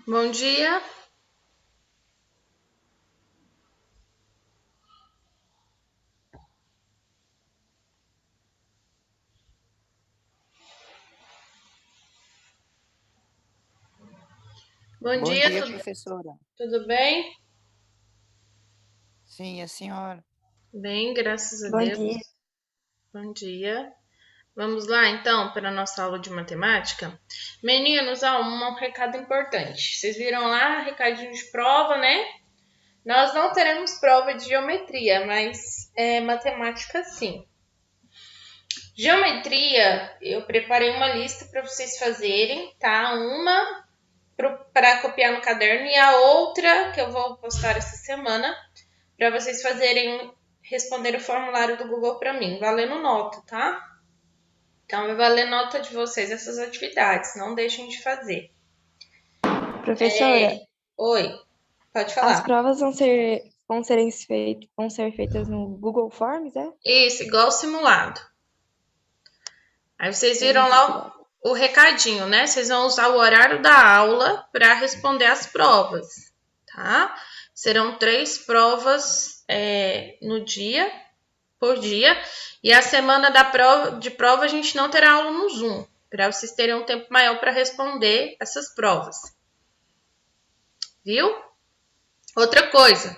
Bom dia. Bom Bom dia, dia, professora. tudo bem? Sim, a senhora. Bem, graças a Bom Deus. dia. Bom dia. Vamos lá, então, para a nossa aula de matemática. Meninos, um recado importante. Vocês viram lá, recadinho de prova, né? Nós não teremos prova de geometria, mas matemática sim. Geometria, eu preparei uma lista para vocês fazerem, tá? Uma para copiar no caderno e a outra que eu vou postar essa semana para vocês fazerem responder o formulário do Google para mim, valendo nota, tá? Então vai valer nota de vocês essas atividades, não deixem de fazer. Professora, Oi, pode as falar. provas vão ser feitas no Google Forms, é? Isso, igual simulado. Aí vocês viram Entendi, lá o recadinho, né? Vocês vão usar o horário da aula para responder as provas, tá? Serão 3 provas no dia, por dia. E a semana de prova a gente não terá aula no Zoom, para vocês terem um tempo maior para responder essas provas. Viu? Outra coisa,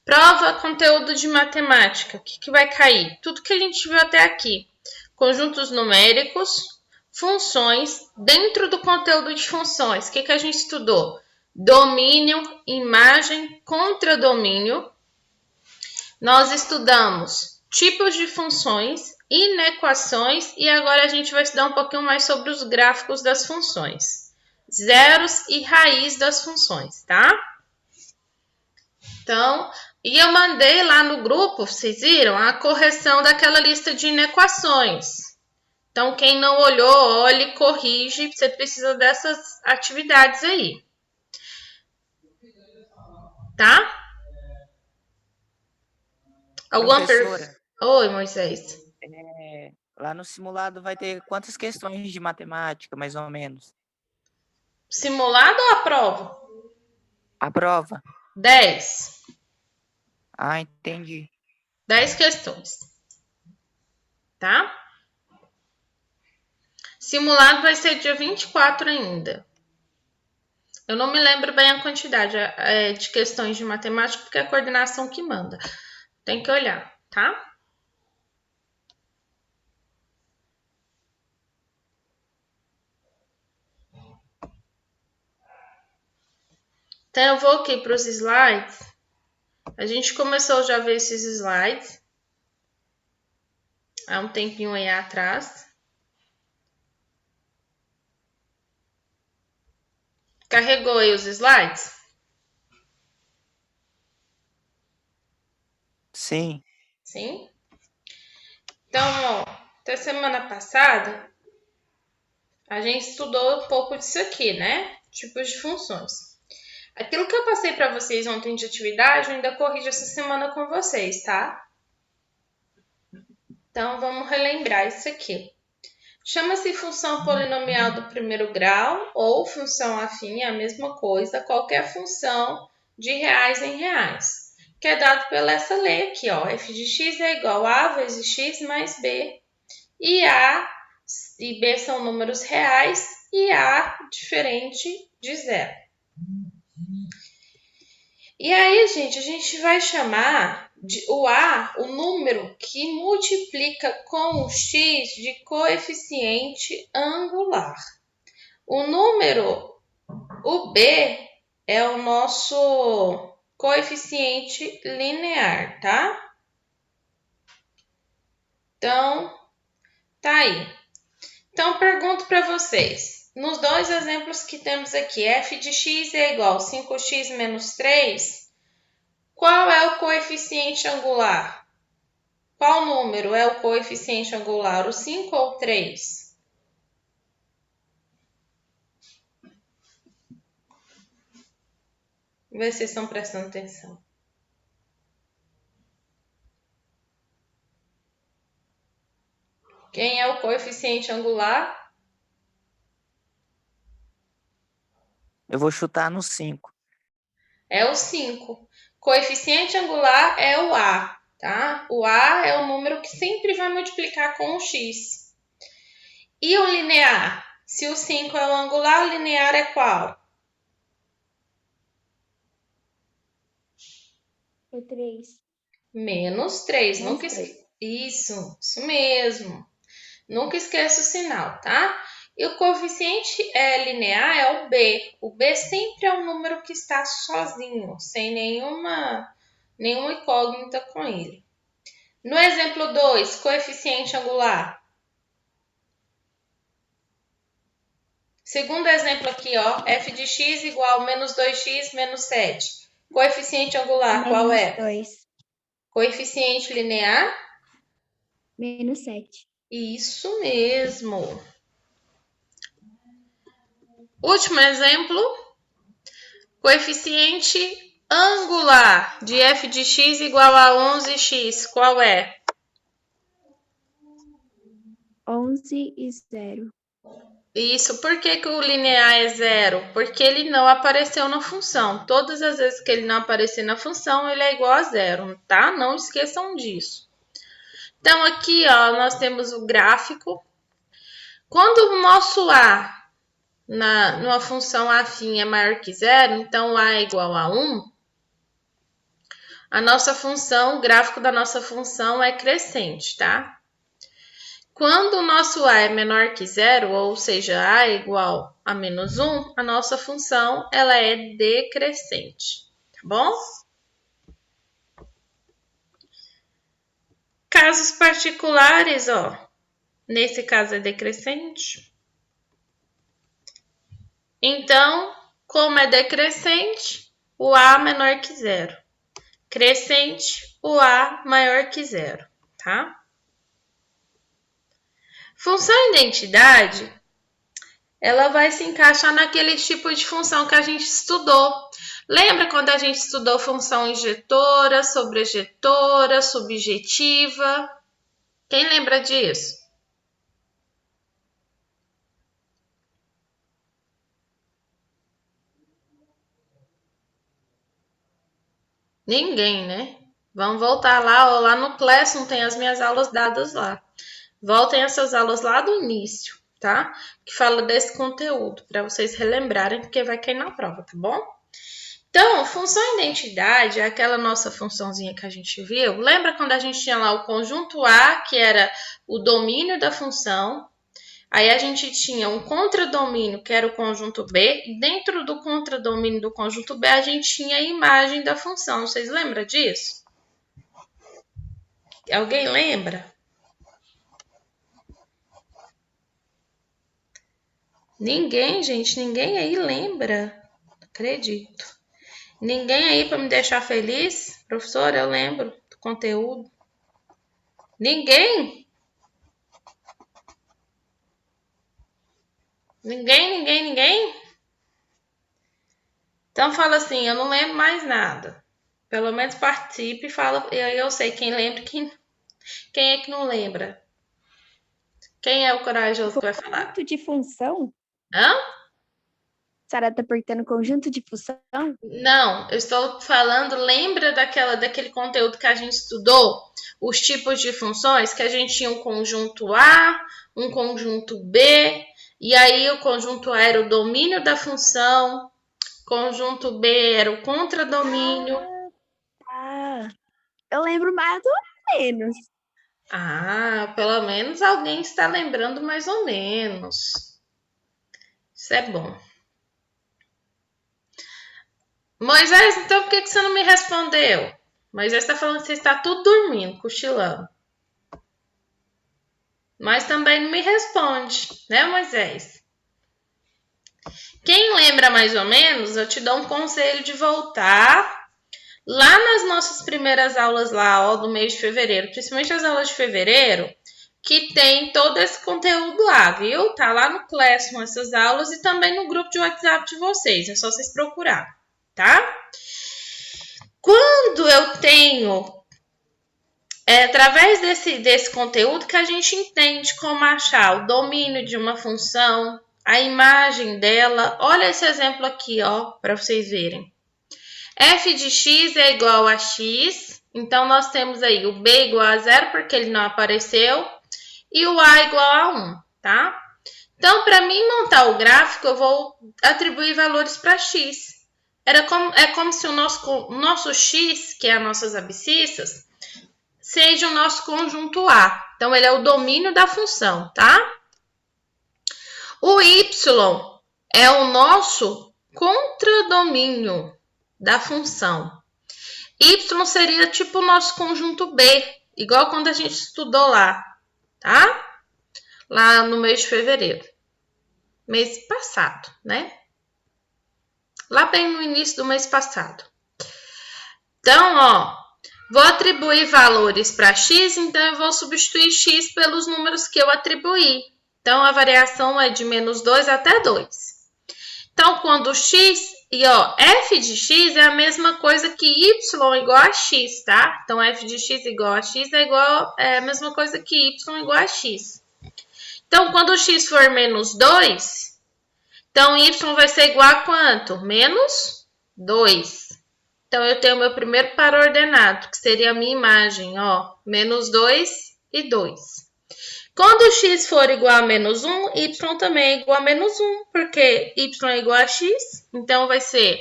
prova conteúdo de matemática. O que vai cair? Tudo que a gente viu até aqui. Conjuntos numéricos, funções. Dentro do conteúdo de funções, o que a gente estudou? Domínio, imagem, contradomínio. Nós estudamos tipos de funções, inequações e agora a gente vai estudar um pouquinho mais sobre os gráficos das funções. Zeros e raiz das funções, tá? Então, e eu mandei lá no grupo, vocês viram, a correção daquela lista de inequações. Então, quem não olhou, olhe, corrige, você precisa dessas atividades aí, tá? Alguma pergunta? Professora, Oi, Moisés. lá no simulado vai ter quantas questões de matemática, mais ou menos? Simulado ou a prova? A prova? 10. Ah, entendi. 10 questões, tá? Simulado vai ser dia 24 ainda. Eu não me lembro bem a quantidade de questões de matemática, porque é a coordenação que manda. Tem que olhar, tá? Então, eu vou aqui para os slides. A gente começou já a ver esses slides há um tempinho aí atrás. Carregou aí os slides? Sim. Sim? Então, ó, até semana passada, a gente estudou um pouco disso aqui, né? Tipos de funções. Aquilo que eu passei para vocês ontem de atividade, eu ainda corrijo essa semana com vocês, tá? Então, vamos relembrar isso aqui. Chama-se função polinomial do primeiro grau ou função afim, é a mesma coisa, qualquer função de reais em reais, que é dado pela essa lei aqui, ó, f de x é igual a vezes x mais b, e a e b são números reais e a diferente de zero. E aí, gente, a gente vai chamar o A, o número que multiplica com o x de coeficiente angular. O número, o B, é o nosso coeficiente linear, tá? Então, tá aí. Então, pergunto para vocês. Nos dois exemplos que temos aqui, f de x é igual a 5x menos 3, qual é o coeficiente angular? Qual número é o coeficiente angular, o 5 ou o 3? Vê se vocês estão prestando atenção. Quem é o coeficiente angular? Eu vou chutar no 5. É o 5. Coeficiente angular é o A, tá? O A é o número que sempre vai multiplicar com o x. E o linear? Se o 5 é o angular, o linear é qual? O 3. Menos 3. Menos Nunca 3. Isso mesmo. Nunca esqueça o sinal, tá? E o coeficiente linear é o B. O B sempre é um número que está sozinho, sem nenhuma incógnita com ele. No exemplo 2, coeficiente angular. Segundo exemplo aqui, ó, f de x igual a menos 2x menos 7. Coeficiente angular, qual Menos é? 2. Coeficiente linear? Menos 7. Isso mesmo. Último exemplo. Coeficiente angular de f de x igual a 11x, qual é? 11 e 0. Isso, por que o linear é 0? Porque ele não apareceu na função. Todas as vezes que ele não aparecer na função, ele é igual a 0, tá? Não esqueçam disso. Então, aqui, ó, nós temos o gráfico. Quando o nosso A numa função afim é maior que 0, então A é igual a 1, a nossa função, o gráfico da nossa função é crescente, tá? Quando o nosso A é menor que 0, ou seja, A é igual a menos 1, a nossa função ela é decrescente, tá bom? Casos particulares, ó. Nesse caso é decrescente. Então, como é decrescente, o A menor que 0. Crescente, o A maior que 0, tá? Função identidade, ela vai se encaixar naquele tipo de função que a gente estudou. Lembra quando a gente estudou função injetora, sobrejetora, subjetiva? Quem lembra disso? Ninguém, né? Vamos voltar lá, ó, lá no Classroom tem as minhas aulas dadas lá. Voltem essas aulas lá do início, tá? Que fala desse conteúdo, para vocês relembrarem, porque vai cair na prova, tá bom? Então, função identidade é aquela nossa funçãozinha que a gente viu. Lembra quando a gente tinha lá o conjunto A, que era o domínio da função? Aí a gente tinha um contradomínio, que era o conjunto B, e dentro do contradomínio do conjunto B, a gente tinha a imagem da função. Vocês lembram disso? Alguém lembra? Ninguém, gente, ninguém aí lembra. Não acredito. Ninguém aí para me deixar feliz? Professora, eu lembro do conteúdo. Ninguém? Ninguém? Então fala assim, eu não lembro mais nada. Pelo menos participe e fala, eu sei quem lembra, quem é que não lembra. Quem é o corajoso que vai falar? Conjunto de função? Hã? Sara tá perguntando conjunto de função? Não, eu estou falando, lembra daquele conteúdo que a gente estudou? Os tipos de funções, que a gente tinha um conjunto A, um conjunto B, e aí o conjunto A era o domínio da função, conjunto B era o contradomínio. Eu lembro mais ou menos. Ah, pelo menos alguém está lembrando mais ou menos. Isso é bom. Moisés, então por que você não me respondeu? Moisés está falando que você está tudo dormindo, cochilando. Mas também não me responde, né, Moisés? Quem lembra mais ou menos, eu te dou um conselho de voltar lá nas nossas primeiras aulas lá, ó, do mês de fevereiro, principalmente as aulas de fevereiro, que tem todo esse conteúdo lá, viu? Tá lá no Classroom essas aulas e também no grupo de WhatsApp de vocês, é só vocês procurar, tá? Quando eu tenho através desse conteúdo que a gente entende como achar o domínio de uma função, a imagem dela. Olha esse exemplo aqui, ó, para vocês verem. F de x é igual a x, então nós temos aí o b igual a 0, porque ele não apareceu, e o a igual a 1, tá? Então, para mim montar o gráfico, eu vou atribuir valores para x. É como se o nosso x, que é as nossas abscissas, seja o nosso conjunto A. Então, ele é o domínio da função, tá? O y é o nosso contradomínio da função. Y seria tipo o nosso conjunto B, igual quando a gente estudou lá, tá? Lá no mês de fevereiro. Mês passado, né? Lá bem no início do mês passado. Então, ó, vou atribuir valores para x, então eu vou substituir x pelos números que eu atribuí. Então, a variação é de -2 até 2. Então, quando x, e ó, f de x é a mesma coisa que y igual a x, tá? Então, f de x igual a x é a mesma coisa que y igual a x. Então, quando x for -2, então y vai ser igual a quanto? -2. Então, eu tenho o meu primeiro par ordenado, que seria a minha imagem, ó, -2 e 2. Quando x for igual a -1, y também é igual a -1, porque y é igual a x, então vai ser,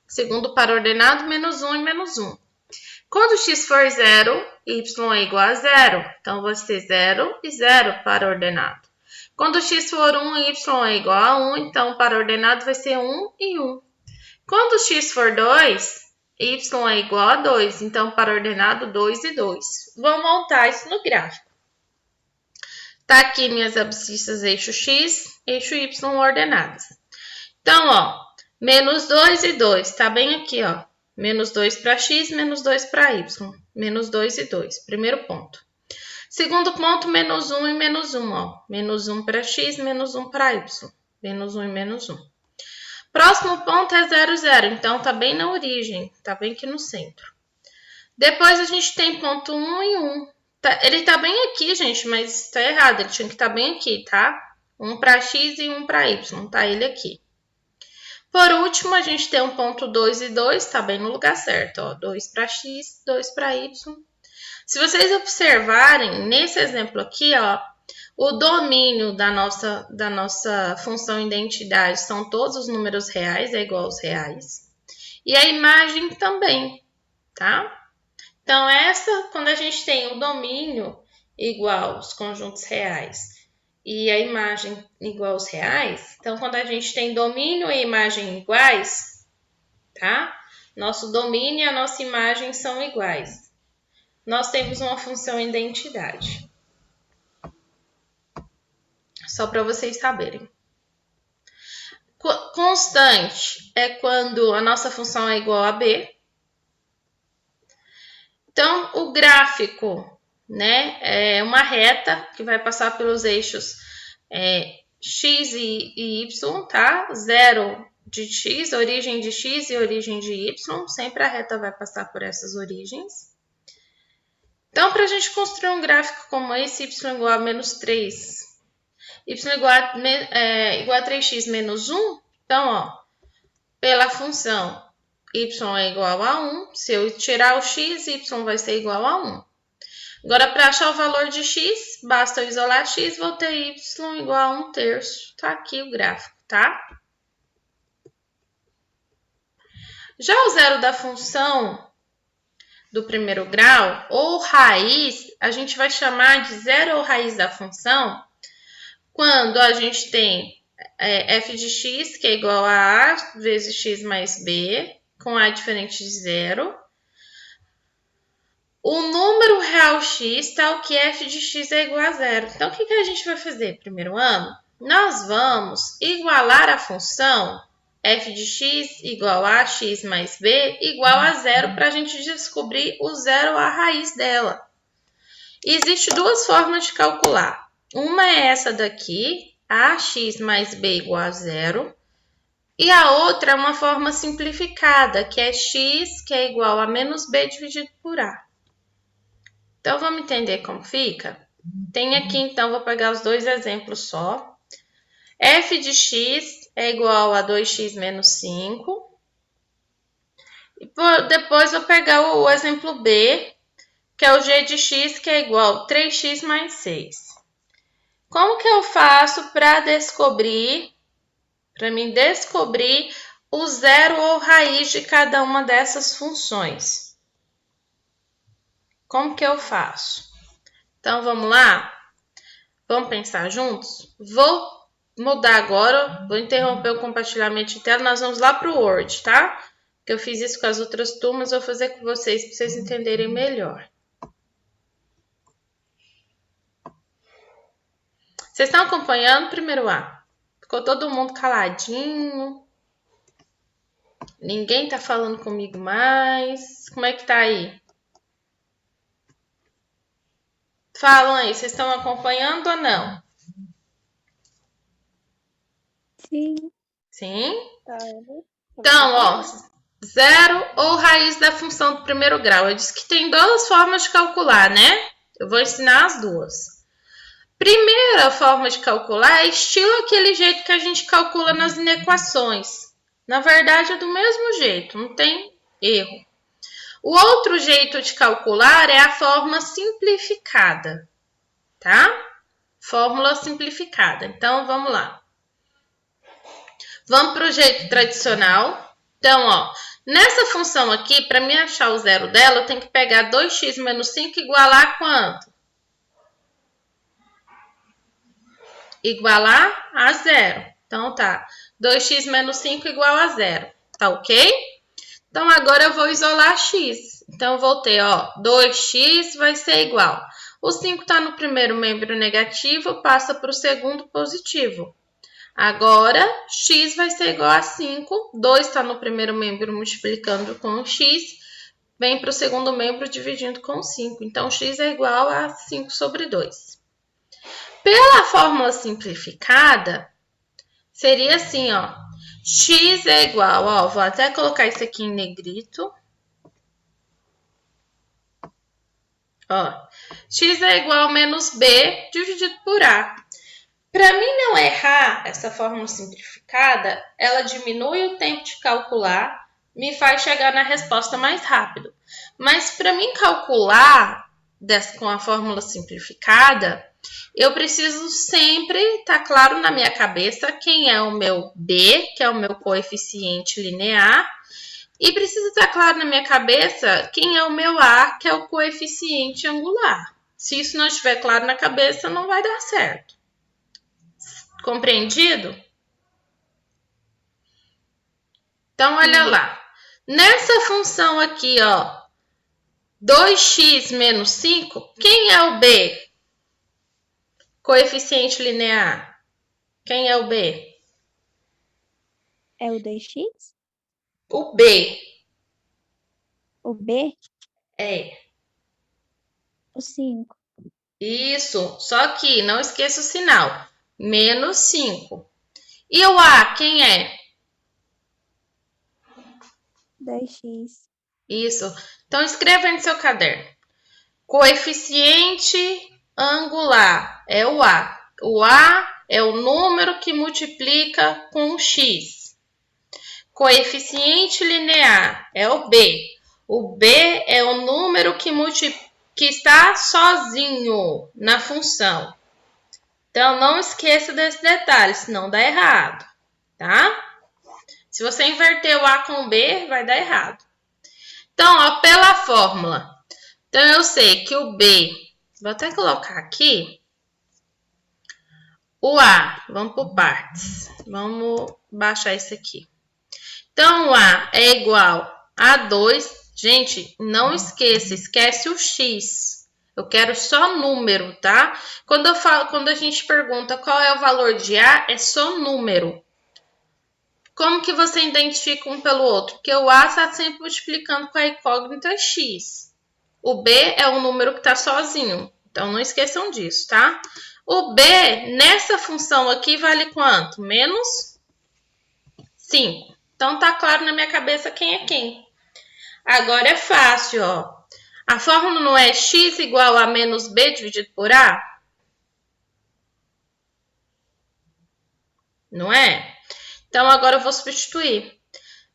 segundo par ordenado, -1 e -1. Quando x for 0, y é igual a 0, então vai ser 0 e 0 par ordenado. Quando x for 1, y é igual a 1, então o par ordenado vai ser 1 e 1. Quando x for 2, y é igual a 2, então par ordenado 2 e 2. Vamos montar isso no gráfico. Tá aqui minhas abscissas eixo x, eixo y ordenadas. Então, ó, -2 e 2, tá bem aqui, ó. -2 para x, -2 para y. -2 e 2, primeiro ponto. Segundo ponto, -1 e -1, ó. -1 para x, -1 para y. -1 e -1. Próximo ponto é 0, 0. Então, tá bem na origem, tá bem aqui no centro. Depois, a gente tem ponto 1 e 1. Ele tá bem aqui, gente, mas tá errado. Ele tinha que estar bem aqui, tá? 1 para x e 1 para y. Tá ele aqui. Por último, a gente tem um ponto 2 e 2. Tá bem no lugar certo, ó. 2 para x, 2 para y. Se vocês observarem, nesse exemplo aqui, ó, o domínio da nossa função identidade são todos os números reais, é igual aos reais. E a imagem também, tá? Então, quando a gente tem o domínio igual aos conjuntos reais e a imagem igual aos reais, então, quando a gente tem domínio e imagem iguais, tá? Nosso domínio e a nossa imagem são iguais. Nós temos uma função identidade. Só para vocês saberem. Constante é quando a nossa função é igual a b. Então, o gráfico, né, é uma reta que vai passar pelos eixos x e y, tá? 0 de x, origem de x e origem de y. Sempre a reta vai passar por essas origens. Então, para a gente construir um gráfico como esse, y igual a -3, y igual a 3x menos 1, então, ó, pela função y é igual a 1, se eu tirar o x, y vai ser igual a 1. Agora, para achar o valor de x, basta eu isolar x, vou ter y igual a 1/3. Tá aqui o gráfico, tá? Já o zero da função do primeiro grau, ou raiz, a gente vai chamar de zero ou raiz da função quando a gente tem f de x, que é igual a a vezes x mais b, com a diferente de zero. O número real x, tal que f de x é igual a zero. Então, o que a gente vai fazer primeiro ano? Nós vamos igualar a função f de x igual a x mais b igual a zero para a gente descobrir o zero a raiz dela. Existem duas formas de calcular. Uma é essa daqui, ax mais b igual a zero. E a outra é uma forma simplificada, que é x, que é igual a menos b dividido por a. Então, vamos entender como fica? Tem aqui, então, vou pegar os dois exemplos só. f de x é igual a 2x menos 5. E depois vou pegar o exemplo B, que é o g de x, que é igual a 3x mais 6. Como que eu faço para mim descobrir o zero ou raiz de cada uma dessas funções? Como que eu faço? Então, vamos lá? Vamos pensar juntos? Vou mudar agora, vou interromper o compartilhamento de tela, nós vamos lá para o Word, tá? Que eu fiz isso com as outras turmas, vou fazer com vocês para vocês entenderem melhor. Vocês estão acompanhando? Primeiro A. Ficou todo mundo caladinho. Ninguém tá falando comigo mais. Como é que tá aí? Falam aí, vocês estão acompanhando ou não? Sim. Sim? Tá. Então, ó, zero ou raiz da função do primeiro grau. Eu disse que tem duas formas de calcular, né? Eu vou ensinar as duas. Primeira forma de calcular é estilo aquele jeito que a gente calcula nas inequações. Na verdade, é do mesmo jeito, não tem erro. O outro jeito de calcular é a forma simplificada, tá? Fórmula simplificada. Então, vamos lá. Vamos para o jeito tradicional. Então, ó, nessa função aqui, para mim achar o zero dela, eu tenho que pegar 2x menos 5 igualar a quanto? Igualar a zero. Então, tá. 2x menos 5 igual a zero. Tá ok? Então, agora eu vou isolar x. Então, eu vou ter, ó, 2x vai ser igual. O 5 está no primeiro membro negativo, passa para o segundo positivo. Agora, x vai ser igual a 5. 2 está no primeiro membro multiplicando com x. Vem para o segundo membro dividindo com 5. Então, x é igual a 5 sobre 2. Pela fórmula simplificada, seria assim, ó. X é igual, ó, vou até colocar isso aqui em negrito. Ó, x é igual a menos b dividido por a. Para mim não errar essa fórmula simplificada, ela diminui o tempo de calcular, me faz chegar na resposta mais rápido. Mas para mim calcular com a fórmula simplificada, eu preciso sempre estar claro na minha cabeça quem é o meu b, que é o meu coeficiente linear, e precisa estar claro na minha cabeça quem é o meu a, que é o coeficiente angular. Se isso não estiver claro na cabeça, não vai dar certo. Compreendido? Então, olha lá. Nessa função aqui, ó, 2x menos 5, quem é o b? Coeficiente linear. Quem é o b? É o 2x? O b. O B? É. O 5. Isso. Só que não esqueça o sinal. Menos 5. E o a, quem é? 2x. Isso. Então, escreva aí no seu caderno. Coeficiente angular é o a. O a é o número que multiplica com o x. Coeficiente linear é o b. O b é o número que está sozinho na função. Então, não esqueça desse detalhe, senão dá errado, tá? Se você inverter o a com o b, vai dar errado. Então, ó, pela fórmula. Então, eu sei que o b, vou até colocar aqui, o a, vamos por partes. Vamos baixar isso aqui. Então, o a é igual a 2. Gente, não esqueça, esquece o x. Eu quero só número, tá? Quando a gente pergunta qual é o valor de a, é só número. Como que você identifica um pelo outro? Porque o a está sempre multiplicando com a incógnita x. O b é o número que está sozinho. Então, não esqueçam disso, tá? O b, nessa função aqui, vale quanto? Menos 5. Então, tá claro na minha cabeça quem é quem. Agora é fácil, ó. A fórmula não é x igual a menos b dividido por a? não é? Então, agora eu vou substituir.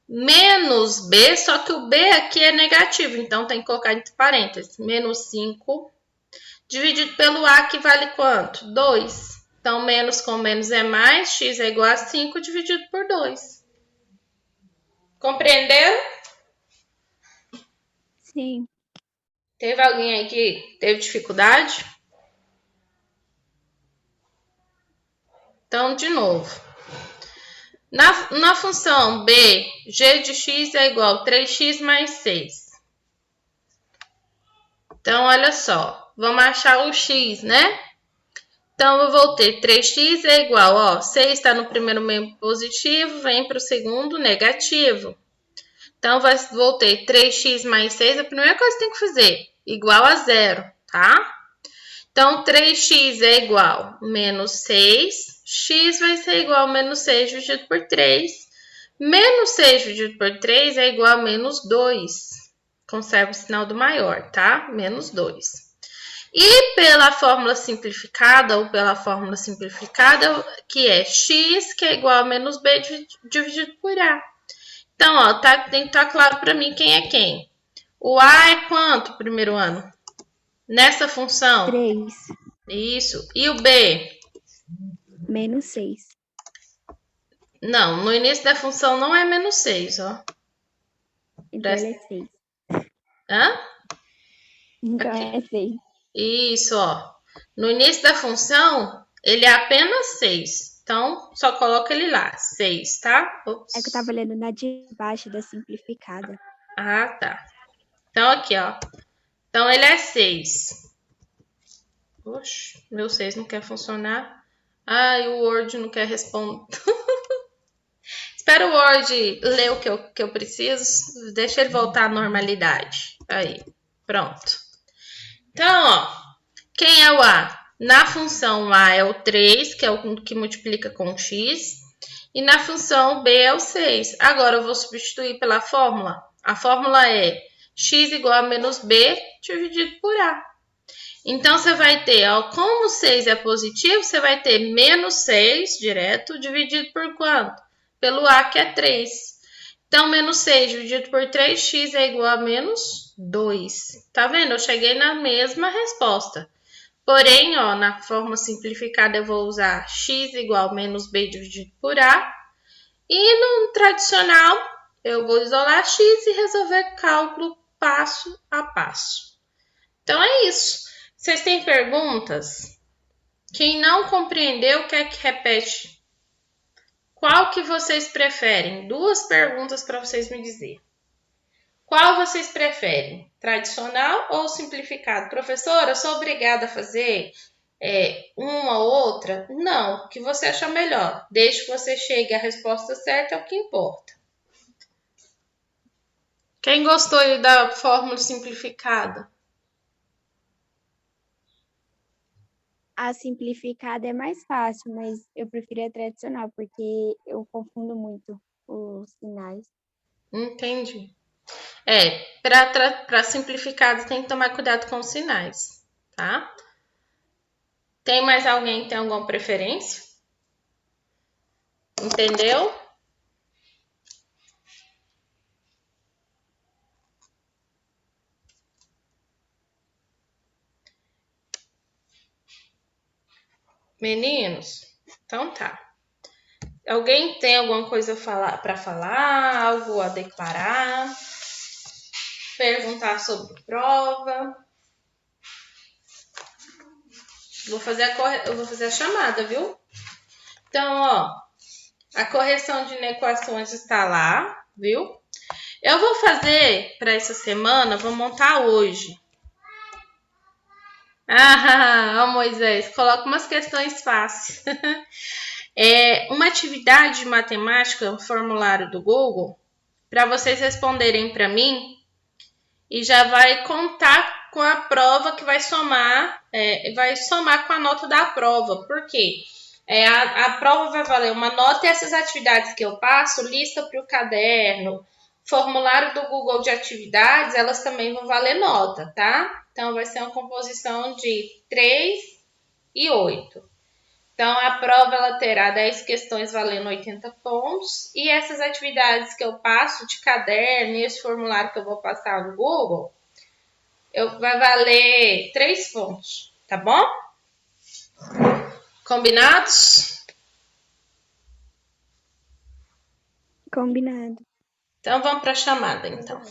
Menos B, só que o B aqui é negativo, então tem que colocar entre parênteses. Menos 5 dividido pelo A, que vale quanto? 2. Então, menos com menos é mais, x é igual a 5 dividido por 2. Compreenderam? Sim. Teve alguém aí que teve dificuldade? Então, de novo. Na função b, g de x é igual a 3x mais 6. Então, olha só. Vamos achar o x, né? Então, eu vou ter 3x é igual, ó, 6 está no primeiro membro positivo, vem para o segundo negativo. Então, vou ter 3x mais 6, a primeira coisa que tem que fazer, igual a 0, tá? Então, 3x é igual a menos 6, x vai ser igual a menos 6 dividido por 3. Menos 6 dividido por 3 é igual a menos 2. Conserva o sinal do maior, tá? Menos 2. E pela fórmula simplificada, ou pela fórmula simplificada, que é x, que é igual a menos b dividido por a. Então, ó, tem que estar claro para mim quem é quem. O a é quanto, primeiro ano? Nessa função? 3. Isso. E o b? Menos 6. Não, no início da função não é menos 6, ó. Então ele é 6. Hã? Então Aqui. é 6. Isso, ó. No início da função, ele é apenas 6. Então, só coloca ele lá, 6, tá? Ops. É que eu tava olhando na de baixo da simplificada. Ah, tá. Então, aqui, ó. Então, ele é 6. Oxe, meu 6 não quer funcionar. Ai, o Word não quer responder. Espera o Word ler o que eu preciso. Deixa ele voltar à normalidade. Aí, pronto. Então, ó, quem é o A? Na função A é o 3, que é o que multiplica com x. E na função B é o 6. Agora eu vou substituir pela fórmula. A fórmula é x igual a menos b dividido por a. Então, você vai ter, ó, como 6 é positivo, você vai ter menos 6 direto dividido por quanto? Pelo a, que é 3. Então, menos 6 dividido por 3, x é igual a menos 2. Tá vendo? Eu cheguei na mesma resposta. Porém, ó, na forma simplificada, eu vou usar x igual a menos b dividido por a. E no tradicional, eu vou isolar x e resolver cálculo passo a passo. Então, é isso. Vocês têm perguntas? Quem não compreendeu, quer que repete? Qual que vocês preferem? Duas perguntas para vocês me dizer. Qual vocês preferem? Tradicional ou simplificado? Professora, eu sou obrigada a fazer uma ou outra? Não, o que você achar melhor. Desde que você chegue à resposta certa, é o que importa. Quem gostou da fórmula simplificada? A simplificada é mais fácil, mas eu prefiro a tradicional, porque eu confundo muito os sinais. Entendi. Para simplificado tem que tomar cuidado com os sinais, tá? Tem mais alguém que tem alguma preferência? Entendeu? Meninos? Então tá. Alguém tem alguma coisa para falar, algo a declarar? Perguntar sobre prova? Eu vou fazer a chamada, viu? Então, ó, a correção de inequações está lá, viu? Eu vou fazer para essa semana, vou montar hoje. Ó, Moisés, coloca umas questões fáceis. Uma atividade de matemática, um formulário do Google, para vocês responderem para mim e já vai contar com a prova que vai somar com a nota da prova. Por quê? A prova vai valer uma nota e essas atividades que eu passo, lista para o caderno, formulário do Google de atividades, elas também vão valer nota, tá? Então, vai ser uma composição de 3 e 8. Então, a prova ela terá 10 questões valendo 80 pontos. E essas atividades que eu passo de caderno e esse formulário que eu vou passar no Google, vai valer 3 pontos, tá bom? Combinados? Combinado. Então, vamos para a chamada, então.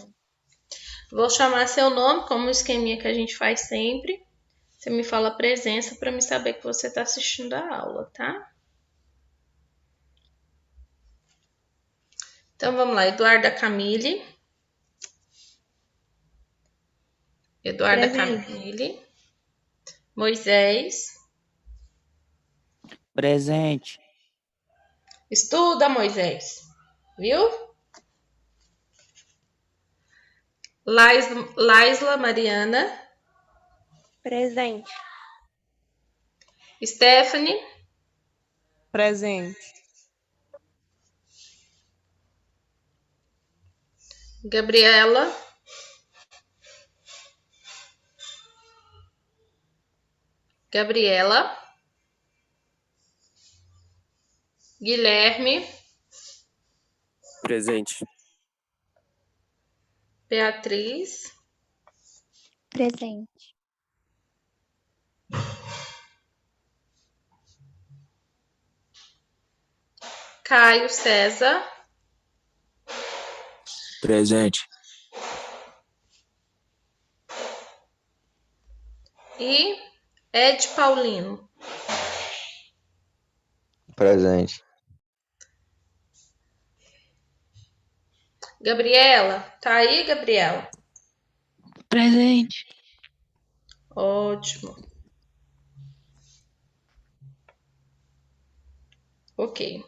Vou chamar seu nome, como o esqueminha que a gente faz sempre. Você me fala a presença para me saber que você está assistindo a aula, tá? Então, vamos lá. Eduarda Camille. Eduarda Presente. Camille. Moisés. Presente. Estuda, Moisés. Viu? Laisla Mariana. Presente. Stephanie. Presente. Gabriela. Gabriela. Guilherme. Presente. Beatriz. Presente. Caio César. Presente. E Ed Paulino. Presente. Gabriela. Tá aí, Gabriela? Presente. Ótimo. Ok.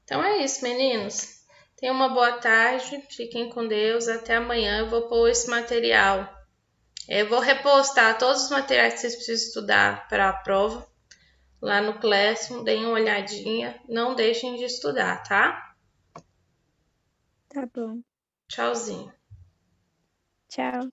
Então é isso, meninos. Tenham uma boa tarde. Fiquem com Deus. Até amanhã. Eu vou pôr esse material. Eu vou repostar todos os materiais que vocês precisam estudar para a prova lá no Classroom. Deem uma olhadinha. Não deixem de estudar, tá? Tá bom. Tchauzinho. Tchau.